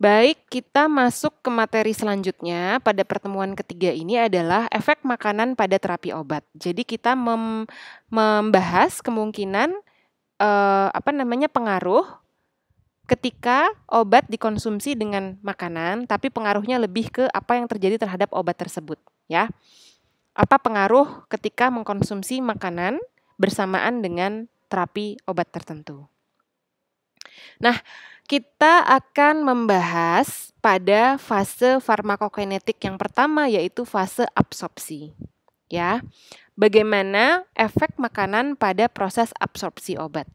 Baik, kita masuk ke materi selanjutnya. Pada pertemuan ketiga ini adalah efek makanan pada terapi obat. Jadi kita membahas kemungkinan pengaruh ketika obat dikonsumsi dengan makanan, tapi pengaruhnya lebih ke apa yang terjadi terhadap obat tersebut, ya. Apa pengaruh ketika mengkonsumsi makanan bersamaan dengan terapi obat tertentu. Nah, kita akan membahas pada fase farmakokinetik yang pertama, yaitu fase absorpsi. Ya, bagaimana efek makanan pada proses absorpsi obat.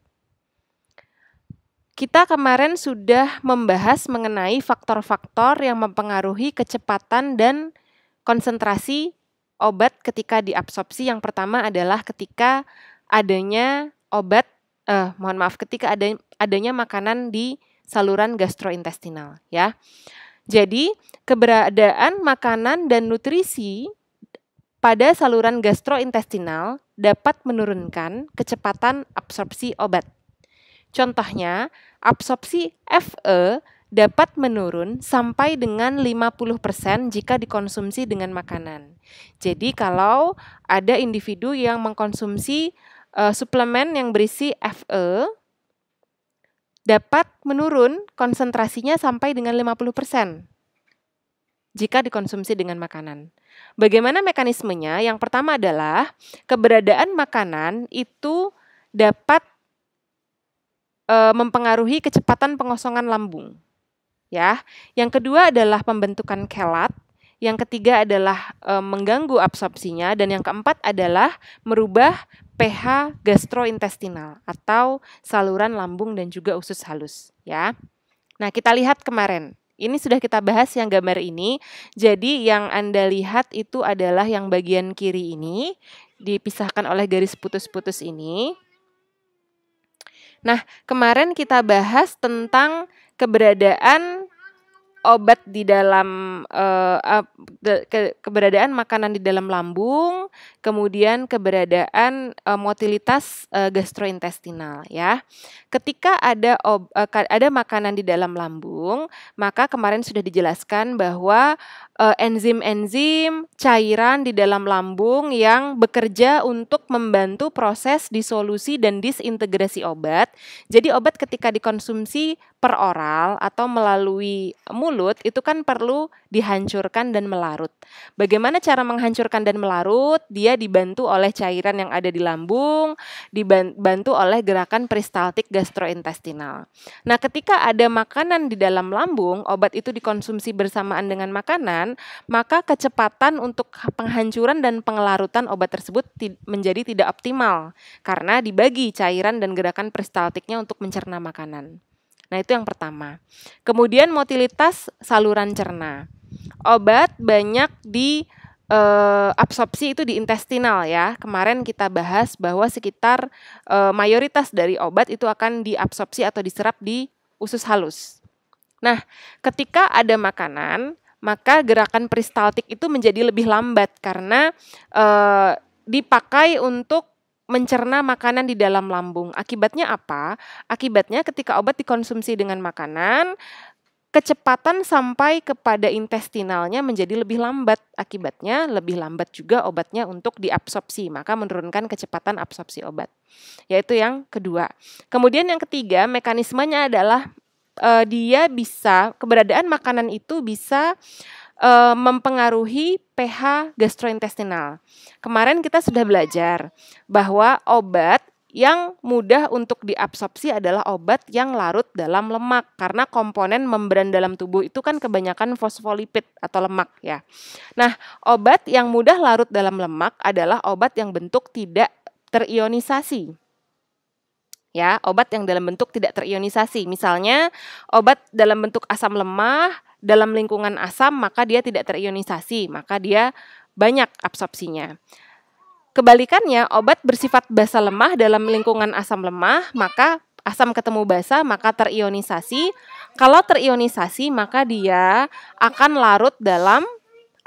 Kita kemarin sudah membahas mengenai faktor-faktor yang mempengaruhi kecepatan dan konsentrasi obat ketika diabsorpsi. Yang pertama adalah ketika adanya ketika adanya makanan di saluran gastrointestinal, ya. Jadi, keberadaan makanan dan nutrisi pada saluran gastrointestinal dapat menurunkan kecepatan absorpsi obat. Contohnya, absorpsi Fe dapat menurun sampai dengan 50% jika dikonsumsi dengan makanan. Jadi, kalau ada individu yang mengkonsumsi suplemen yang berisi Fe, dapat menurun konsentrasinya sampai dengan 50% jika dikonsumsi dengan makanan. Bagaimana mekanismenya? Yang pertama adalah keberadaan makanan itu dapat mempengaruhi kecepatan pengosongan lambung. Ya. Yang kedua adalah pembentukan kelat. Yang ketiga adalah mengganggu absorpsinya, dan yang keempat adalah merubah pH gastrointestinal atau saluran lambung dan juga usus halus, ya. Nah, kita lihat kemarin. Ini sudah kita bahas yang gambar ini. Jadi yang Anda lihat itu adalah yang bagian kiri ini, dipisahkan oleh garis putus-putus ini. Nah, kemarin kita bahas tentang keberadaan obat di dalam keberadaan makanan di dalam lambung, kemudian keberadaan motilitas gastrointestinal, ya. Ketika ada makanan di dalam lambung, maka kemarin sudah dijelaskan bahwa enzim-enzim cairan di dalam lambung yang bekerja untuk membantu proses disolusi dan disintegrasi obat. Jadi obat ketika dikonsumsi per oral atau melalui mulut itu kan perlu dihancurkan dan melarut. Bagaimana cara menghancurkan dan melarut? Dia dibantu oleh cairan yang ada di lambung, dibantu oleh gerakan peristaltik gastrointestinal. Nah, ketika ada makanan di dalam lambung, obat itu dikonsumsi bersamaan dengan makanan, maka kecepatan untuk penghancuran dan pengelarutan obat tersebut menjadi tidak optimal karena dibagi cairan dan gerakan peristaltiknya untuk mencerna makanan. Nah, itu yang pertama. Kemudian motilitas saluran cerna. Obat banyak di absorpsi itu di intestinal, ya. Kemarin kita bahas bahwa sekitar mayoritas dari obat itu akan diabsorpsi atau diserap di usus halus. Nah, ketika ada makanan, maka gerakan peristaltik itu menjadi lebih lambat karena dipakai untuk mencerna makanan di dalam lambung. Akibatnya apa? Akibatnya ketika obat dikonsumsi dengan makanan, kecepatan sampai kepada intestinalnya menjadi lebih lambat. Akibatnya lebih lambat juga obatnya untuk diabsorpsi, maka menurunkan kecepatan absorpsi obat. Yaitu yang kedua. Kemudian yang ketiga, mekanismenya adalah keberadaan makanan itu bisa mempengaruhi pH gastrointestinal. Kemarin kita sudah belajar bahwa obat yang mudah untuk diabsorpsi adalah obat yang larut dalam lemak karena komponen membran dalam tubuh itu kan kebanyakan fosfolipid atau lemak, ya. Nah, obat yang mudah larut dalam lemak adalah obat yang bentuk tidak terionisasi. Ya, obat yang dalam bentuk tidak terionisasi. Misalnya, obat dalam bentuk asam lemah, dalam lingkungan asam, maka dia tidak terionisasi, maka dia banyak absorpsinya. Kebalikannya, obat bersifat basa lemah dalam lingkungan asam lemah, maka asam ketemu basa, maka terionisasi. Kalau terionisasi, maka dia akan larut dalam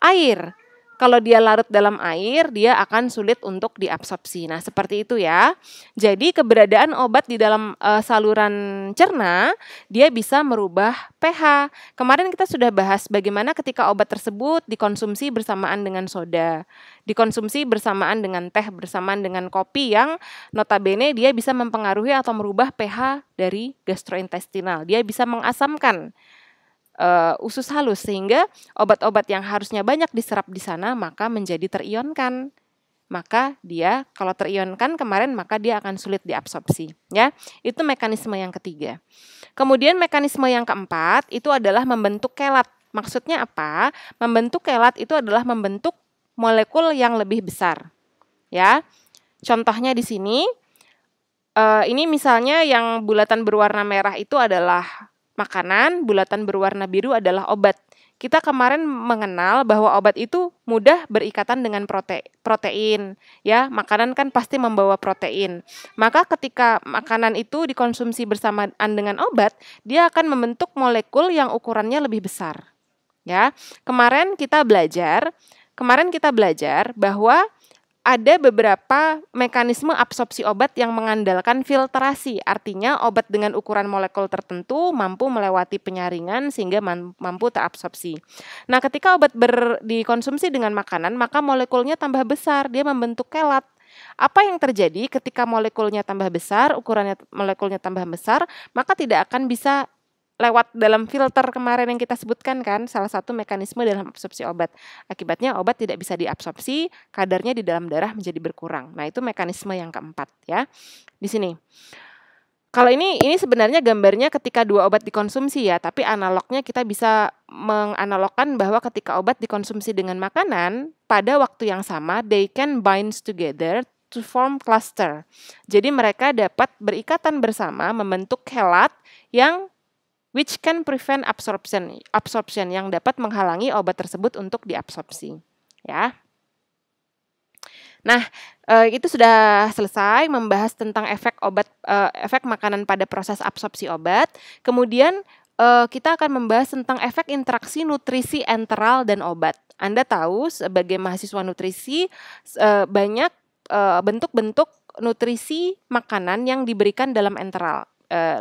air. Kalau dia larut dalam air, dia akan sulit untuk diabsorpsi. Nah, seperti itu ya. Jadi keberadaan obat di dalam saluran cerna, dia bisa merubah pH. Kemarin kita sudah bahas bagaimana ketika obat tersebut dikonsumsi bersamaan dengan soda, dikonsumsi bersamaan dengan teh, bersamaan dengan kopi yang notabene dia bisa mempengaruhi atau merubah pH dari gastrointestinal. Dia bisa mengasamkan usus halus sehingga obat-obat yang harusnya banyak diserap di sana maka menjadi terionkan. Maka dia kalau terionkan kemarin maka dia akan sulit diabsorpsi, ya. Itu mekanisme yang ketiga. Kemudian mekanisme yang keempat itu adalah membentuk kelat. Maksudnya apa? Membentuk kelat itu adalah membentuk molekul yang lebih besar, ya. Contohnya di sini ini misalnya yang bulatan berwarna merah itu adalah makanan, bulatan berwarna biru adalah obat. Kita kemarin mengenal bahwa obat itu mudah berikatan dengan protein, ya. Makanan kan pasti membawa protein. Maka ketika makanan itu dikonsumsi bersamaan dengan obat, dia akan membentuk molekul yang ukurannya lebih besar, ya. Kemarin kita belajar bahwa ada beberapa mekanisme absorpsi obat yang mengandalkan filtrasi. Artinya obat dengan ukuran molekul tertentu mampu melewati penyaringan sehingga mampu terabsorpsi. Nah, ketika obat dikonsumsi dengan makanan, maka molekulnya tambah besar, dia membentuk kelat. Apa yang terjadi ketika molekulnya tambah besar, ukurannya molekulnya tambah besar, maka tidak akan bisa lewat dalam filter kemarin yang kita sebutkan kan, salah satu mekanisme dalam absorpsi obat. Akibatnya obat tidak bisa diabsorpsi, kadarnya di dalam darah menjadi berkurang. Nah, itu mekanisme yang keempat ya. Di sini. Kalau ini sebenarnya gambarnya ketika dua obat dikonsumsi ya, tapi analognya kita bisa menganalogkan bahwa ketika obat dikonsumsi dengan makanan, pada waktu yang sama they can bind together to form cluster. Jadi mereka dapat berikatan bersama membentuk kelat yang which can prevent absorption yang dapat menghalangi obat tersebut untuk diabsorpsi, ya. Nah, itu sudah selesai membahas tentang efek makanan pada proses absorpsi obat. Kemudian kita akan membahas tentang efek interaksi nutrisi enteral dan obat. Anda tahu sebagai mahasiswa nutrisi banyak bentuk-bentuk nutrisi makanan yang diberikan dalam enteral.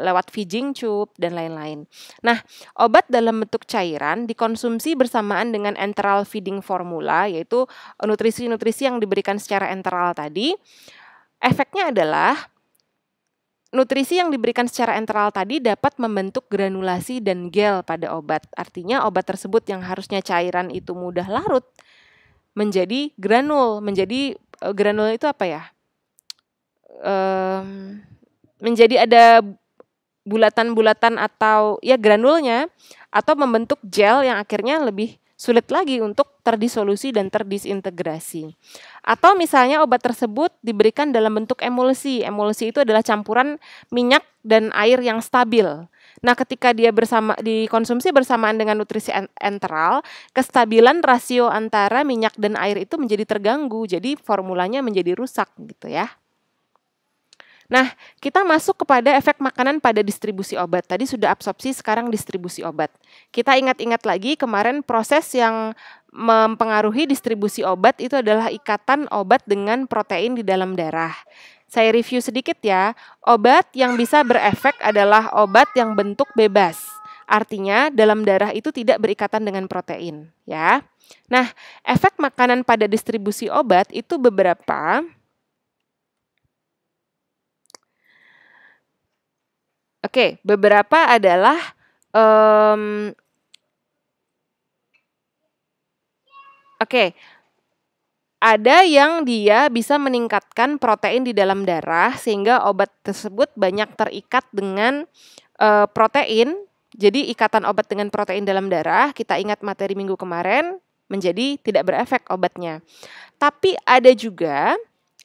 Lewat feeding tube dan lain-lain. Nah, obat dalam bentuk cairan dikonsumsi bersamaan dengan enteral feeding formula, yaitu nutrisi-nutrisi yang diberikan secara enteral tadi. Efeknya adalah nutrisi yang diberikan secara enteral tadi dapat membentuk granulasi dan gel pada obat. Artinya obat tersebut yang harusnya cairan itu mudah larut menjadi granul. Granul itu apa ya? Menjadi ada bulatan-bulatan atau ya granulnya atau membentuk gel yang akhirnya lebih sulit lagi untuk terdisolusi dan terdisintegrasi. Atau misalnya obat tersebut diberikan dalam bentuk emulsi. Emulsi itu adalah campuran minyak dan air yang stabil. Nah, ketika dia dikonsumsi bersamaan dengan nutrisi enteral, kestabilan rasio antara minyak dan air itu menjadi terganggu. Jadi formulanya menjadi rusak gitu ya. Nah, kita masuk kepada efek makanan pada distribusi obat. Tadi sudah absorpsi, sekarang distribusi obat. Kita ingat-ingat lagi kemarin proses yang mempengaruhi distribusi obat itu adalah ikatan obat dengan protein di dalam darah. Saya review sedikit ya. Obat yang bisa berefek adalah obat yang bentuk bebas. Artinya dalam darah itu tidak berikatan dengan protein, ya. Nah, efek makanan pada distribusi obat itu beberapa. Oke, beberapa adalah ada yang dia bisa meningkatkan protein di dalam darah sehingga obat tersebut banyak terikat dengan protein. Jadi ikatan obat dengan protein dalam darah, kita ingat materi minggu kemarin, menjadi tidak berefek obatnya. Tapi ada juga,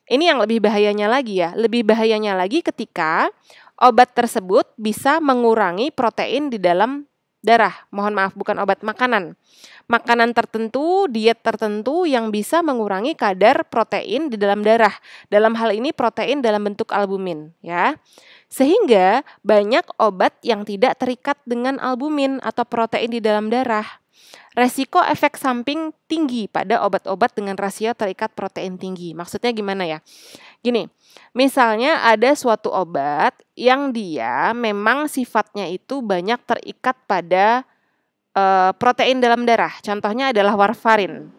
ini yang lebih bahayanya lagi ya, lebih bahayanya lagi ketika obat tersebut bisa mengurangi protein di dalam darah. Mohon maaf, bukan obat, makanan. Makanan tertentu, diet tertentu yang bisa mengurangi kadar protein di dalam darah. Dalam hal ini protein dalam bentuk albumin, ya. Sehingga banyak obat yang tidak terikat dengan albumin atau protein di dalam darah. Resiko efek samping tinggi pada obat-obat dengan rasio terikat protein tinggi. Maksudnya gimana ya? Gini, misalnya ada suatu obat yang dia memang sifatnya itu banyak terikat pada protein dalam darah. Contohnya adalah warfarin.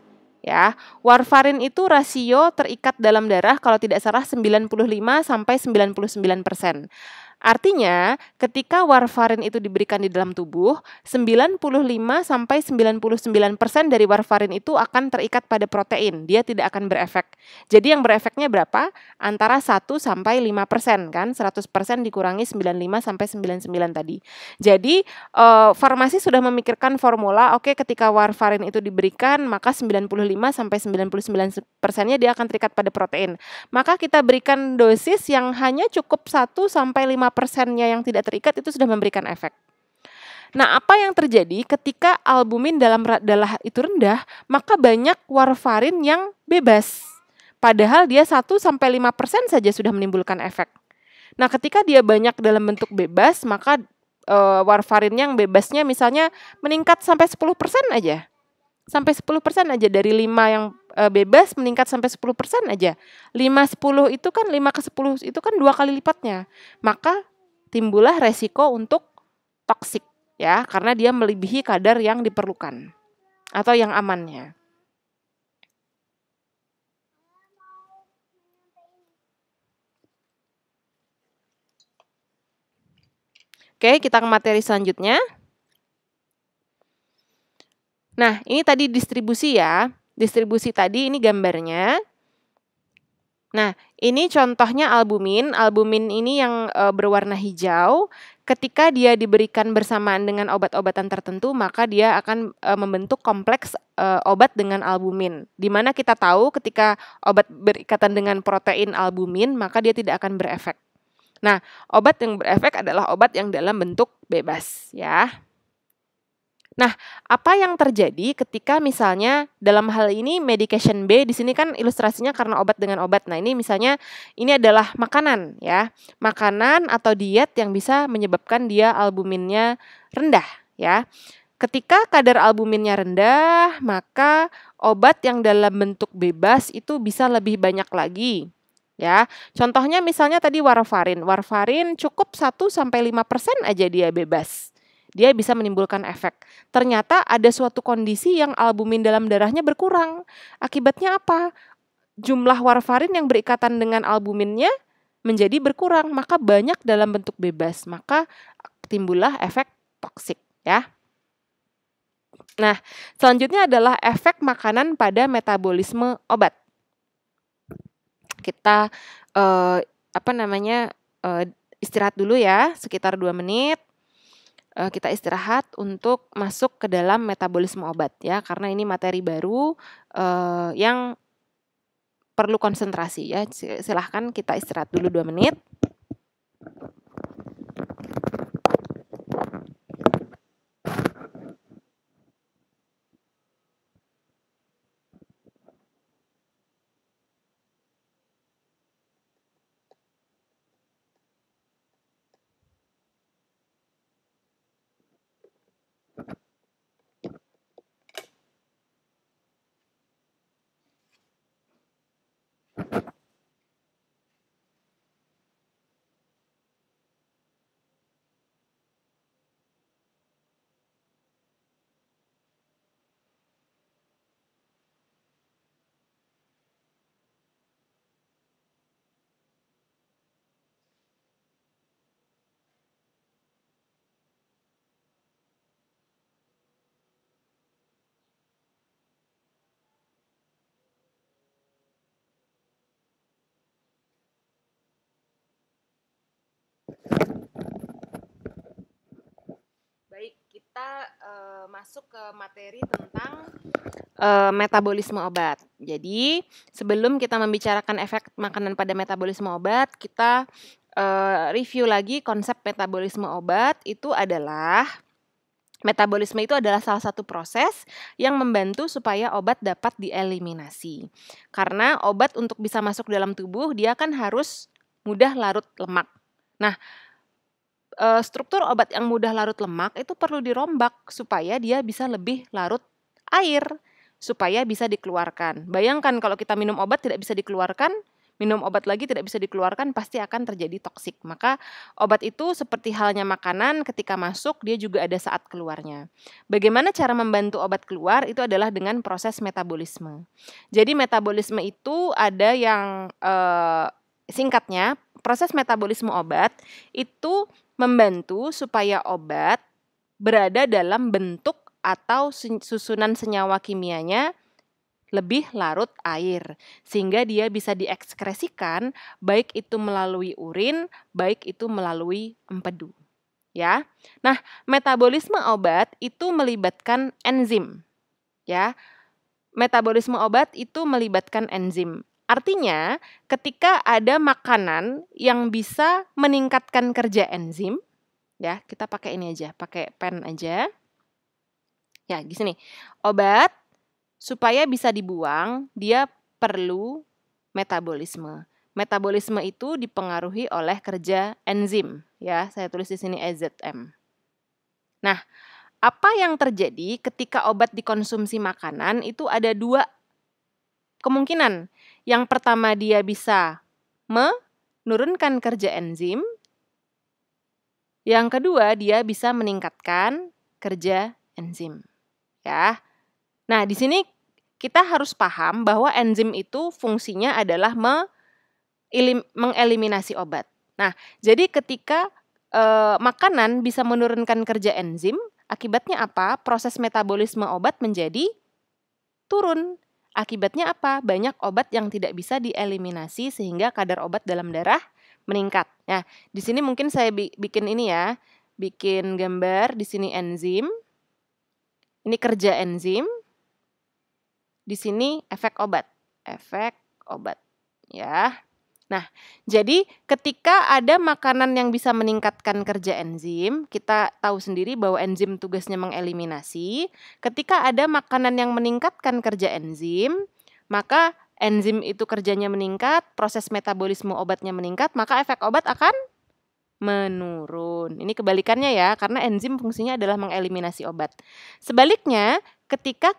Ya, warfarin itu rasio terikat dalam darah kalau tidak salah 95 sampai 99%. Artinya, ketika warfarin itu diberikan di dalam tubuh, 95 sampai 99% dari warfarin itu akan terikat pada protein. Dia tidak akan berefek. Jadi yang berefeknya berapa? Antara 1 sampai 5% kan? 100% dikurangi 95 sampai 99 tadi. Jadi, farmasi sudah memikirkan formula, oke, ketika warfarin itu diberikan, maka 95 sampai 99%-nya dia akan terikat pada protein. Maka kita berikan dosis yang hanya cukup 1 sampai 5%-nya yang tidak terikat itu sudah memberikan efek. Nah, apa yang terjadi ketika albumin dalam darah itu rendah, maka banyak warfarin yang bebas. Padahal dia 1 sampai 5% saja sudah menimbulkan efek. Nah, ketika dia banyak dalam bentuk bebas, maka warfarin yang bebasnya misalnya meningkat sampai 10% aja. Sampai 10% aja dari 5 yang bebas meningkat sampai 10% aja. 5-10 itu kan 5 ke 10 itu kan 2 kali lipatnya. Maka timbullah resiko untuk toksik ya, karena dia melebihi kadar yang diperlukan atau yang amannya. Oke, kita ke materi selanjutnya. Nah, ini tadi distribusi ya. Distribusi tadi ini gambarnya. Nah, ini contohnya albumin. Albumin ini yang berwarna hijau. Ketika dia diberikan bersamaan dengan obat-obatan tertentu, maka dia akan membentuk kompleks obat dengan albumin. Di mana kita tahu ketika obat berikatan dengan protein albumin, maka dia tidak akan berefek. Nah, obat yang berefek adalah obat yang dalam bentuk bebas, ya. Nah, apa yang terjadi ketika misalnya dalam hal ini medication B, di sini kan ilustrasinya karena obat dengan obat. Nah, ini misalnya ini adalah makanan ya. Makanan atau diet yang bisa menyebabkan dia albuminnya rendah ya. Ketika kadar albuminnya rendah, maka obat yang dalam bentuk bebas itu bisa lebih banyak lagi. Ya, contohnya misalnya tadi warfarin. Warfarin cukup 1 sampai 5% aja dia bebas. Dia bisa menimbulkan efek. Ternyata ada suatu kondisi yang albumin dalam darahnya berkurang. Akibatnya apa? Jumlah warfarin yang berikatan dengan albuminnya menjadi berkurang, maka banyak dalam bentuk bebas. Maka timbullah efek toksik, ya. Nah, selanjutnya adalah efek makanan pada metabolisme obat. Kita istirahat dulu ya, sekitar 2 menit. Kita istirahat untuk masuk ke dalam metabolisme obat ya, karena ini materi baru yang perlu konsentrasi ya. Silahkan kita istirahat dulu 2 menit. Baik, kita masuk ke materi tentang metabolisme obat. Jadi, sebelum kita membicarakan efek makanan pada metabolisme obat, kita review lagi konsep metabolisme obat. Itu adalah metabolisme itu adalah salah satu proses yang membantu supaya obat dapat dieliminasi. Karena obat untuk bisa masuk dalam tubuh, dia kan harus mudah larut lemak. Nah, struktur obat yang mudah larut lemak itu perlu dirombak supaya dia bisa lebih larut air, supaya bisa dikeluarkan. Bayangkan kalau kita minum obat tidak bisa dikeluarkan, minum obat lagi tidak bisa dikeluarkan, pasti akan terjadi toksik. Maka obat itu seperti halnya makanan, ketika masuk dia juga ada saat keluarnya. Bagaimana cara membantu obat keluar? Itu adalah dengan proses metabolisme. Jadi metabolisme itu ada yang singkatnya, proses metabolisme obat itu membantu supaya obat berada dalam bentuk atau susunan senyawa kimianya lebih larut air, sehingga dia bisa diekskresikan baik itu melalui urin, baik itu melalui empedu. Ya. Nah, metabolisme obat itu melibatkan enzim. Ya. Metabolisme obat itu melibatkan enzim. Artinya, ketika ada makanan yang bisa meningkatkan kerja enzim, ya, kita pakai ini aja, pakai pen aja. Ya, di sini. Obat supaya bisa dibuang, dia perlu metabolisme. Metabolisme itu dipengaruhi oleh kerja enzim, ya. Saya tulis di sini EZM. Nah, apa yang terjadi ketika obat dikonsumsi makanan itu ada 2 kemungkinan. Yang pertama, dia bisa menurunkan kerja enzim. Yang kedua, dia bisa meningkatkan kerja enzim. Ya. Nah, di sini kita harus paham bahwa enzim itu fungsinya adalah mengeliminasi obat. Nah, jadi ketika makanan bisa menurunkan kerja enzim, akibatnya apa? Proses metabolisme obat menjadi turun. Akibatnya apa? Banyak obat yang tidak bisa dieliminasi sehingga kadar obat dalam darah meningkat. Nah, di sini mungkin saya bikin ini ya, bikin gambar di sini enzim. Ini kerja enzim. Di sini efek obat, ya. Nah, jadi ketika ada makanan yang bisa meningkatkan kerja enzim, kita tahu sendiri bahwa enzim tugasnya mengeliminasi. Ketika ada makanan yang meningkatkan kerja enzim, maka enzim itu kerjanya meningkat, proses metabolisme obatnya meningkat, maka efek obat akan menurun. Ini kebalikannya ya, karena enzim fungsinya adalah mengeliminasi obat. Sebaliknya, ketika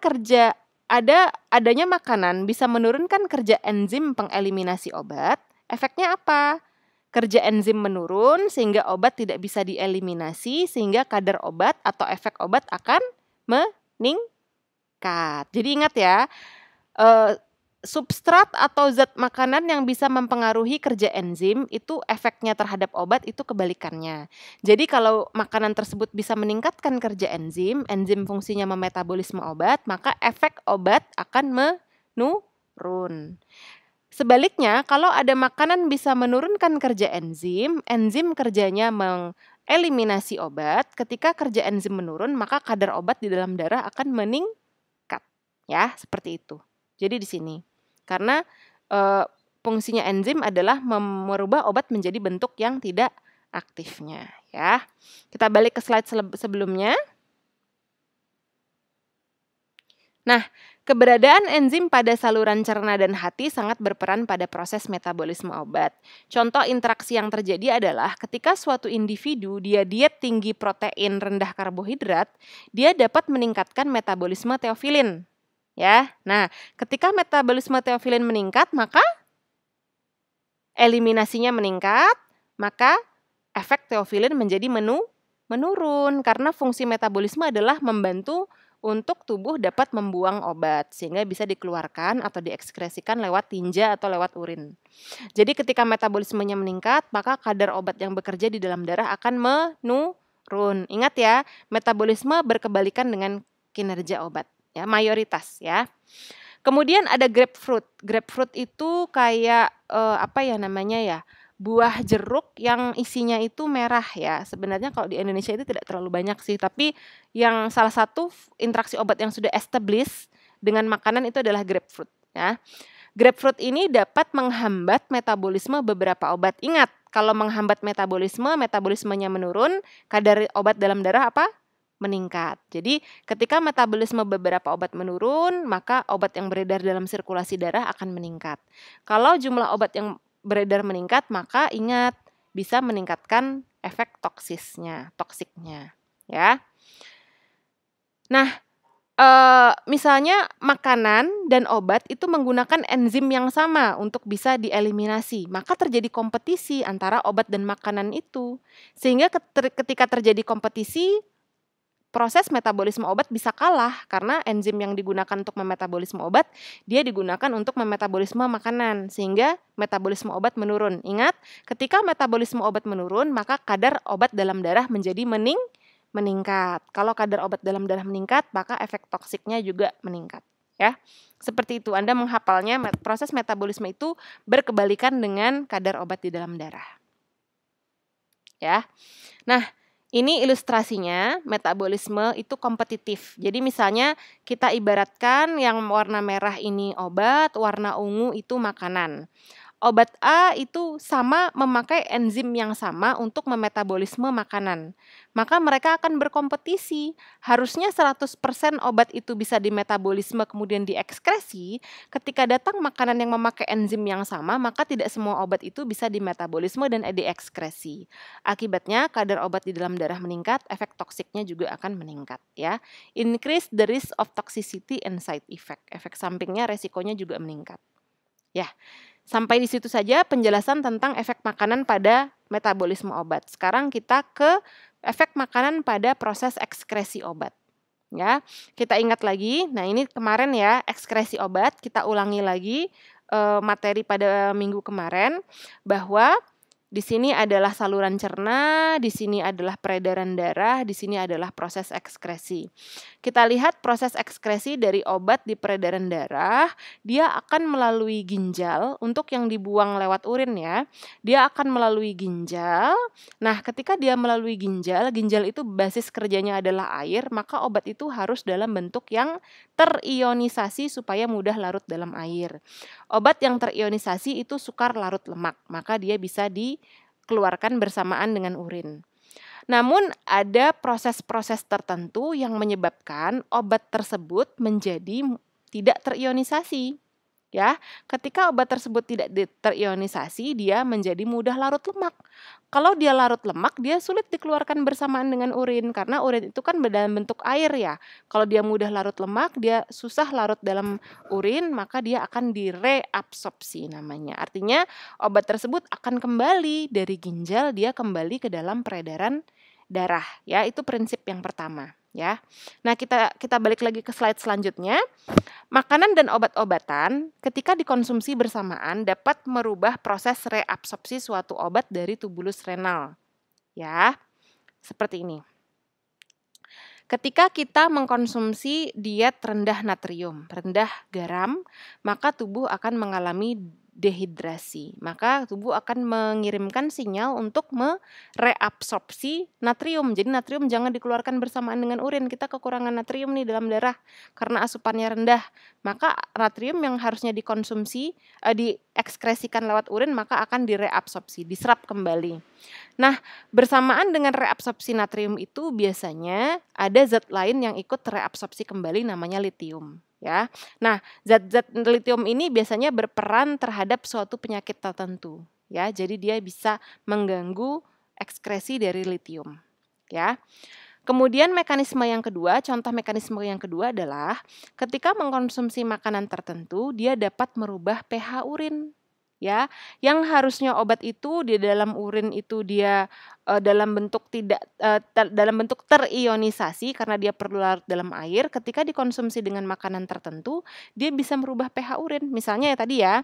adanya makanan bisa menurunkan kerja enzim pengeliminasi obat, efeknya apa? Kerja enzim menurun sehingga obat tidak bisa dieliminasi, sehingga kadar obat atau efek obat akan meningkat. Jadi ingat ya, substrat atau zat makanan yang bisa mempengaruhi kerja enzim itu efeknya terhadap obat itu kebalikannya. Jadi kalau makanan tersebut bisa meningkatkan kerja enzim, enzim fungsinya memetabolisme obat, maka efek obat akan menurun. Sebaliknya, kalau ada makanan bisa menurunkan kerja enzim, enzim kerjanya mengeliminasi obat, ketika kerja enzim menurun, maka kadar obat di dalam darah akan meningkat. Ya, seperti itu. Jadi di sini. Karena fungsinya enzim adalah merubah obat menjadi bentuk yang tidak aktifnya, ya. Kita balik ke slide sebelumnya. Nah, keberadaan enzim pada saluran cerna dan hati sangat berperan pada proses metabolisme obat. Contoh interaksi yang terjadi adalah ketika suatu individu dia diet tinggi protein rendah karbohidrat, dia dapat meningkatkan metabolisme teofilin. Ya, nah ketika metabolisme teofilin meningkat, maka eliminasinya meningkat, maka efek teofilin menjadi menurun karena fungsi metabolisme adalah membantu untuk tubuh dapat membuang obat sehingga bisa dikeluarkan atau diekskresikan lewat tinja atau lewat urin. Jadi ketika metabolismenya meningkat, maka kadar obat yang bekerja di dalam darah akan menurun. Ingat ya, metabolisme berkebalikan dengan kinerja obat. Ya, mayoritas ya. Kemudian ada grapefruit. Grapefruit itu kayak buah jeruk yang isinya itu merah ya. Sebenarnya kalau di Indonesia itu tidak terlalu banyak sih, tapi yang salah satu interaksi obat yang sudah established dengan makanan itu adalah grapefruit ya. Grapefruit ini dapat menghambat metabolisme beberapa obat. Ingat, kalau menghambat metabolismenya menurun, kadar obat dalam darah apa? Meningkat. Jadi ketika metabolisme beberapa obat menurun, maka obat yang beredar dalam sirkulasi darah akan meningkat. Kalau jumlah obat yang beredar meningkat, maka ingat bisa meningkatkan efek toksiknya, ya. Nah, misalnya makanan dan obat itu menggunakan enzim yang sama untuk bisa dieliminasi, maka terjadi kompetisi antara obat dan makanan itu. Sehingga ketika terjadi kompetisi, proses metabolisme obat bisa kalah karena enzim yang digunakan untuk memetabolisme obat, dia digunakan untuk memetabolisme makanan, sehingga metabolisme obat menurun. Ingat, ketika metabolisme obat menurun, maka kadar obat dalam darah menjadi meningkat. Kalau kadar obat dalam darah meningkat, maka efek toksiknya juga meningkat. Ya, seperti itu. Anda menghafalnya, proses metabolisme itu berkebalikan dengan kadar obat di dalam darah. Ya, nah, ini ilustrasinya, metabolisme itu kompetitif. Jadi misalnya kita ibaratkan yang warna merah ini obat, warna ungu itu makanan. Obat A itu sama memakai enzim yang sama untuk memetabolisme makanan. Maka mereka akan berkompetisi. Harusnya 100% obat itu bisa dimetabolisme kemudian diekskresi. Ketika datang makanan yang memakai enzim yang sama, maka tidak semua obat itu bisa dimetabolisme dan diekskresi. Akibatnya kadar obat di dalam darah meningkat, efek toksiknya juga akan meningkat, ya. Increase the risk of toxicity and side effect. Efek sampingnya, resikonya juga meningkat. Ya. Sampai di situ saja penjelasan tentang efek makanan pada metabolisme obat. Sekarang kita ke efek makanan pada proses ekskresi obat. Ya, kita ingat lagi. Nah, ini kemarin ya, ekskresi obat. Kita ulangi lagi materi pada minggu kemarin bahwa di sini adalah saluran cerna, di sini adalah peredaran darah, di sini adalah proses ekskresi. Kita lihat proses ekskresi dari obat di peredaran darah, dia akan melalui ginjal untuk yang dibuang lewat urin ya. Dia akan melalui ginjal. Nah, ketika dia melalui ginjal, ginjal itu basis kerjanya adalah air, maka obat itu harus dalam bentuk yang terionisasi supaya mudah larut dalam air. Obat yang terionisasi itu sukar larut lemak, maka dia bisa dikeluarkan bersamaan dengan urin. Namun ada proses-proses tertentu yang menyebabkan obat tersebut menjadi tidak terionisasi. Ya, ketika obat tersebut tidak terionisasi, dia menjadi mudah larut lemak. Kalau dia larut lemak, dia sulit dikeluarkan bersamaan dengan urin karena urin itu kan dalam bentuk air ya. Kalau dia mudah larut lemak, dia susah larut dalam urin, maka dia akan direabsorpsi namanya. Artinya obat tersebut akan kembali dari ginjal, dia kembali ke dalam peredaran darah. Ya, itu prinsip yang pertama. Ya, nah kita balik lagi ke slide selanjutnya. Makanan dan obat-obatan ketika dikonsumsi bersamaan dapat merubah proses reabsorpsi suatu obat dari tubulus renal. Ya, seperti ini. Ketika kita mengkonsumsi diet rendah natrium, rendah garam, maka tubuh akan mengalami dehidrasi. Maka tubuh akan mengirimkan sinyal untuk mereabsorpsi natrium. Jadi natrium jangan dikeluarkan bersamaan dengan urin. Kita kekurangan natrium nih dalam darah karena asupannya rendah. Maka natrium yang harusnya dikonsumsi, diekskresikan lewat urin, maka akan direabsorpsi, diserap kembali. Nah, bersamaan dengan reabsorpsi natrium itu biasanya ada zat lain yang ikut reabsorpsi kembali namanya litium. Ya, nah zat-zat litium ini biasanya berperan terhadap suatu penyakit tertentu. Ya, jadi dia bisa mengganggu ekskresi dari litium. Ya, kemudian mekanisme yang kedua, contoh mekanisme yang kedua adalah ketika mengkonsumsi makanan tertentu, dia dapat merubah pH urin. Ya, yang harusnya obat itu di dalam urin itu dia dalam bentuk dalam bentuk terionisasi karena dia perlu larut dalam air, ketika dikonsumsi dengan makanan tertentu, dia bisa merubah pH urin. Misalnya ya tadi ya,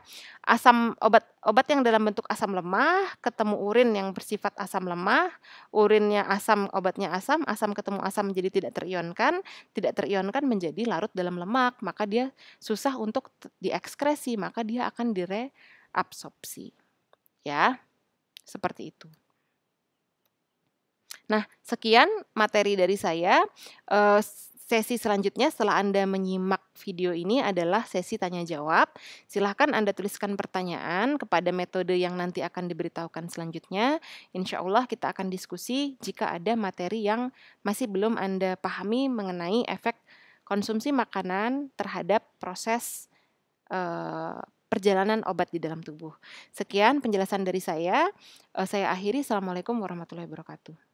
obat yang dalam bentuk asam lemah ketemu urin yang bersifat asam lemah, urinnya asam, obatnya asam, asam ketemu asam jadi tidak terionkan menjadi larut dalam lemak, maka dia susah untuk diekskresi, maka dia akan absorpsi. Ya, seperti itu. Nah, sekian materi dari saya. Sesi selanjutnya setelah Anda menyimak video ini adalah sesi tanya jawab. Silahkan Anda tuliskan pertanyaan kepada metode yang nanti akan diberitahukan selanjutnya. Insya Allah kita akan diskusi jika ada materi yang masih belum Anda pahami mengenai efek konsumsi makanan terhadap proses perjalanan obat di dalam tubuh. Sekian penjelasan dari saya akhiri. Assalamualaikum warahmatullahi wabarakatuh.